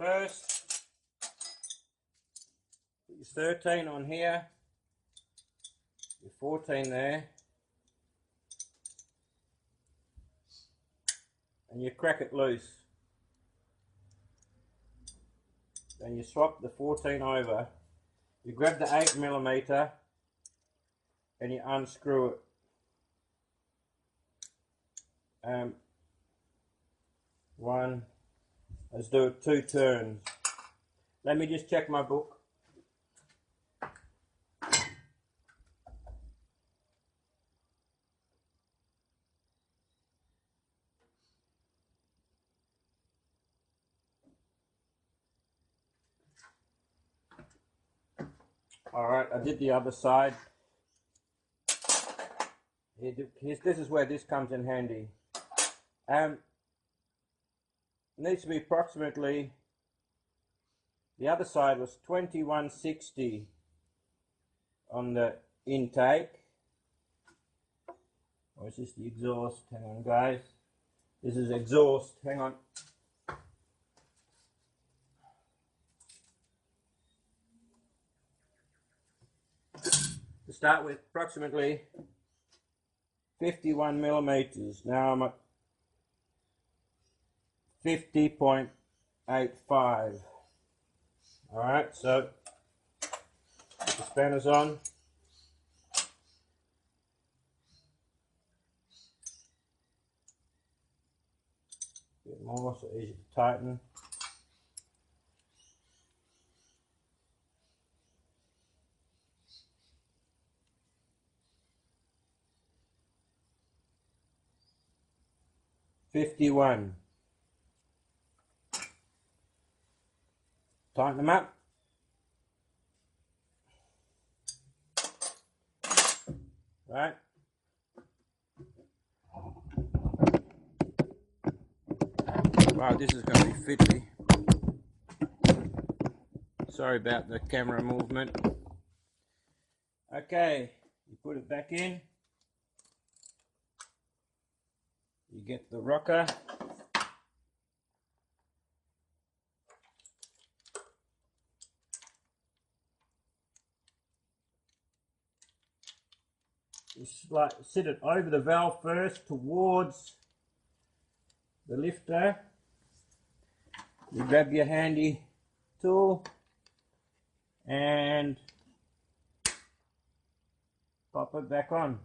first, put your 13 on here, your 14 there, and you crack it loose. Then you swap the 14 over, you grab the 8mm and you unscrew it. Let's do it 2 turns. Let me just check my book. Alright, I did the other side. This is where this comes in handy. Needs to be approximately, the other side was 2160 on the intake. Or is this the exhaust? Hang on guys. This is exhaust, hang on. To start with, approximately 51mm. Now I'm at 50.85. Alright, so put the spanners on. A bit more so easy to tighten. $51. Tighten them up. Right. Wow, this is going to be fiddly. Sorry about the camera movement. Okay, you put it back in. You get the rocker. You sit it over the valve first towards the lifter. You grab your handy tool and pop it back on.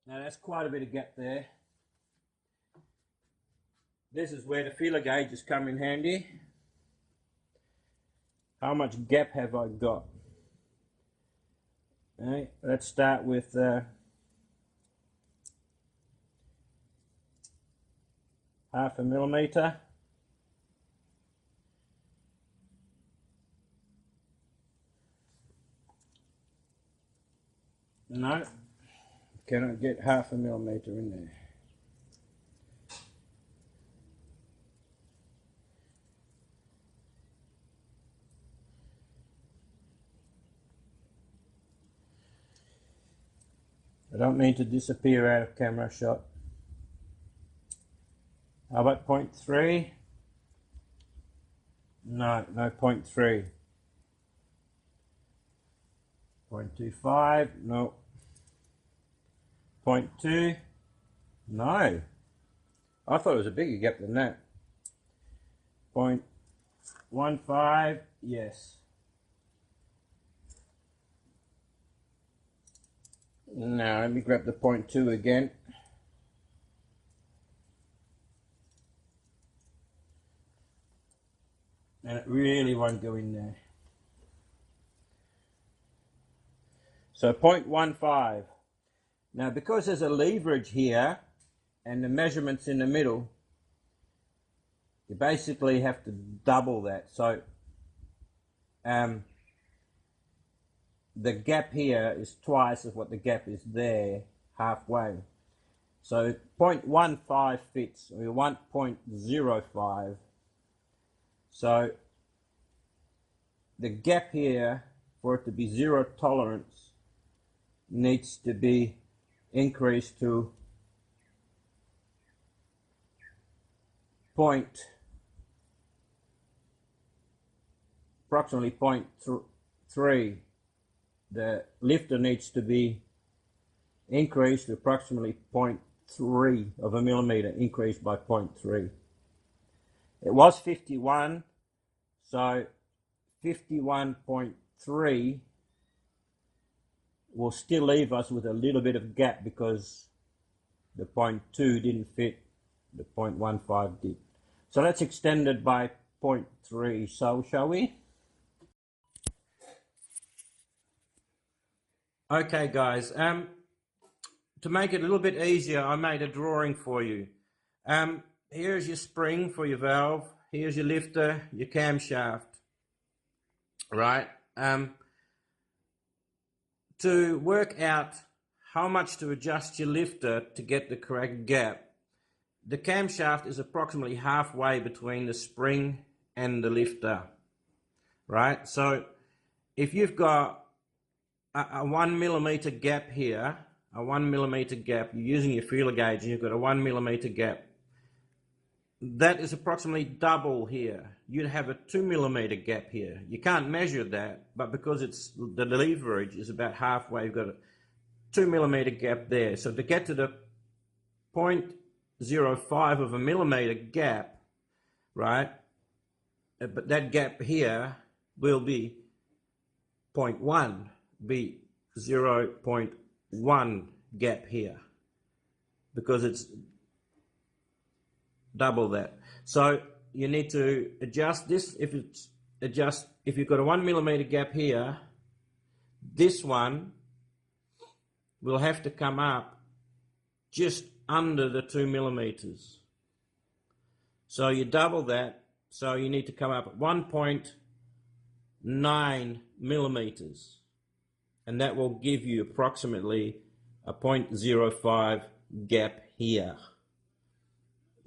Now that's quite a bit of gap there. This is where the feeler gauges come in handy. How much gap have I got? Okay, let's start with 1/2 millimeter. No, cannot get 1/2 millimeter in there. I don't mean to disappear out of camera shot. How about 0.3? No, no 0.3. 0.25, no. 0.2, no. I thought it was a bigger gap than that. 0.15, yes. Now let me grab the 0.2 again. And it really won't go in there. So 0.15. Now because there's a leverage here and the measurement's in the middle, you basically have to double that. So the gap here is twice of what the gap is there, halfway. So 0.15 fits. We want 0.05. So the gap here, for it to be zero tolerance, needs to be increased to approximately 0.3. The lifter needs to be increased to approximately 0.3 of a millimeter, increased by 0.3. It was 51, so 51.3 will still leave us with a little bit of gap because the 0.2 didn't fit, the 0.15 did. So let's extend it by 0.3. So shall we? Okay guys, to make it a little bit easier, I made a drawing for you. Here's your spring for your valve, here's your lifter, your camshaft, right? To work out how much to adjust your lifter to get the correct gap, the camshaft is approximately halfway between the spring and the lifter, right? So if you've got a 1 millimeter gap here, a 1 millimeter gap, you're using your feeler gauge and you've got a 1 millimeter gap, that is approximately double here. You'd have a 2 millimeter gap here. You can't measure that, but because it's the leverage is about halfway, you've got a 2 millimeter gap there. So to get to the 0.05 of a millimeter gap, right, but that gap here will be 0.1, be 0.1 gap here, because it's double that. So you need to adjust this. If you've got a 1 millimeter gap here, this one will have to come up just under the 2 millimeters. So you double that, so you need to come up at 1.9 millimeters, and that will give you approximately a 0.05 gap here.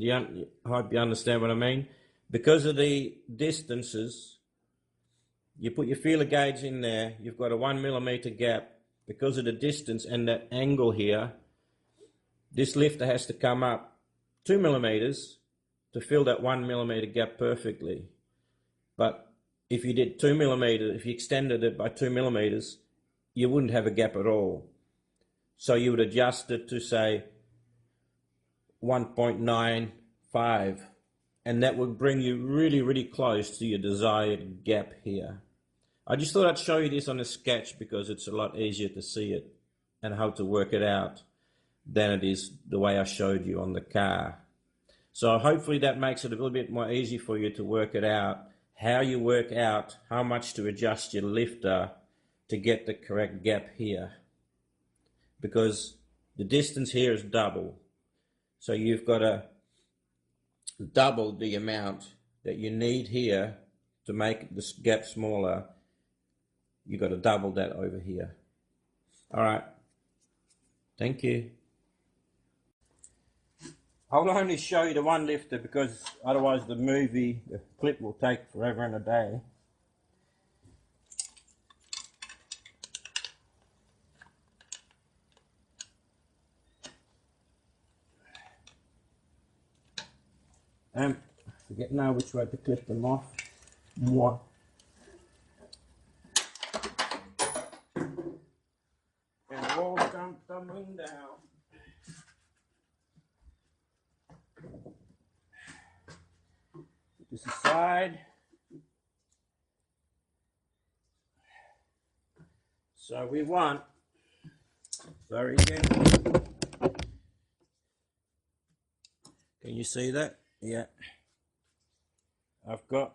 I hope you understand what I mean. Because of the distances, you put your feeler gauge in there, you've got a 1 millimeter gap. Because of the distance and that angle here, this lifter has to come up 2 millimeters to fill that 1 millimeter gap perfectly. But if you did 2 millimeters, if you extended it by 2 millimeters, you wouldn't have a gap at all. So you would adjust it to, say, 1.95, and that would bring you really, really close to your desired gap here. I just thought I'd show you this on a sketch because it's a lot easier to see it and how to work it out than it is the way I showed you on the car. So hopefully that makes it a little bit more easy for you to work it out, how you work out how much to adjust your lifter to get the correct gap here. Because the distance here is double. So you've got to double the amount that you need here to make this gap smaller. You've got to double that over here. All right. Thank you. I'll only show you the one lifter because otherwise the clip will take forever and a day. I forget now which way to clip them off. What? And all come tumbling down. This aside. So we want very gently. Can you see that? Yeah. I've got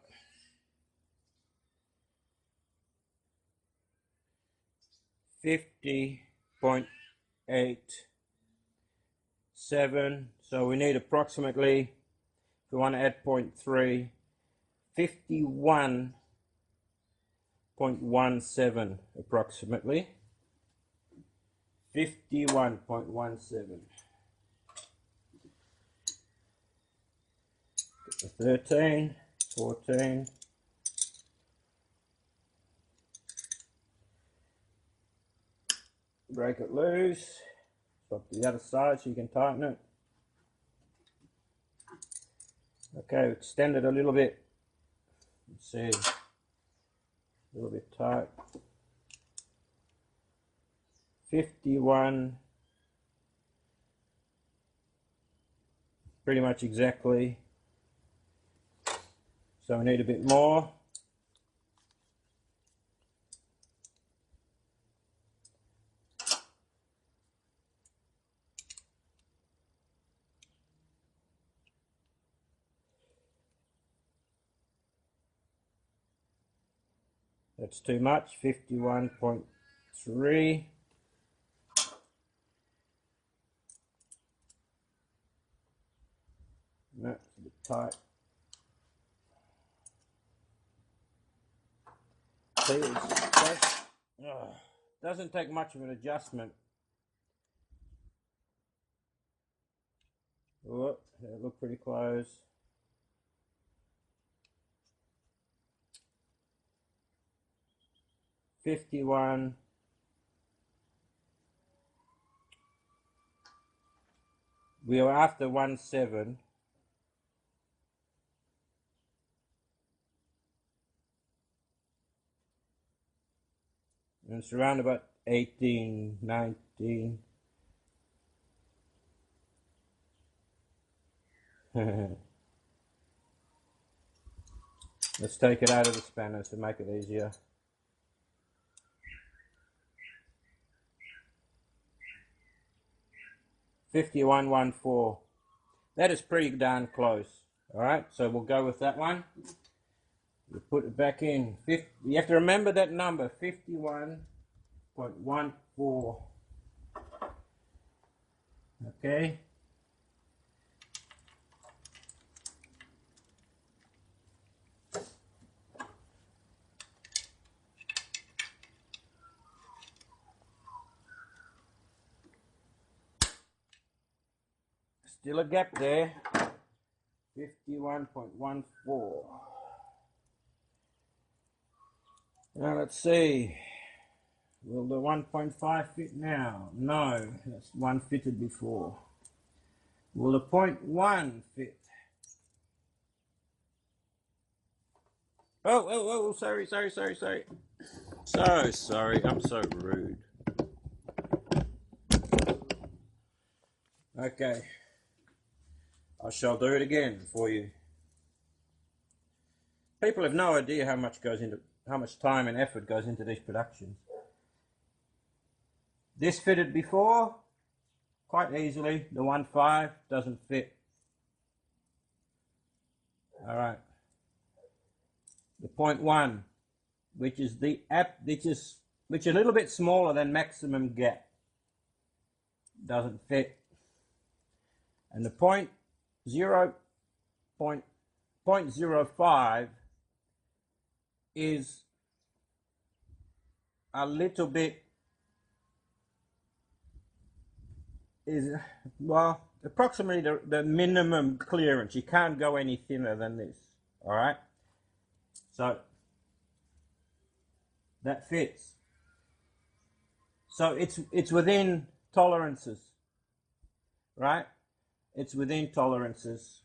50.87, so we need approximately, if we want to add 0.3, 51.17 approximately. 51.17. 13, 14, break it loose, swap to the other side so you can tighten it. Okay, extend it a little bit. Let's see, a little bit tight. 51, pretty much exactly. So we need a bit more. That's too much, 51.3. No, it's a bit tight. See, doesn't take much of an adjustment. Oh, they look pretty close. $51. We are after 17. And it's around about 18, 19. Let's take it out of the spanners to make it easier. $51.14. That is pretty darn close. All right, so we'll go with that one. You put it back in. You have to remember that number, 51.14. Okay. Still a gap there. 51.14. Now let's see. Will the 1.5 fit now? No, that's one fitted before. Will the 0.1 fit? Oh, sorry. So sorry, I'm so rude. Okay, I shall do it again for you. People have no idea how much time and effort goes into these productions. This fitted before, quite easily. The 1.5 doesn't fit. All right. The 0.1, which is which is a little bit smaller than maximum gap, doesn't fit. And the 0.05 is a little bit, well, approximately the minimum clearance. You can't go any thinner than this. All right, so that fits. So it's within tolerances, right? It's within tolerances.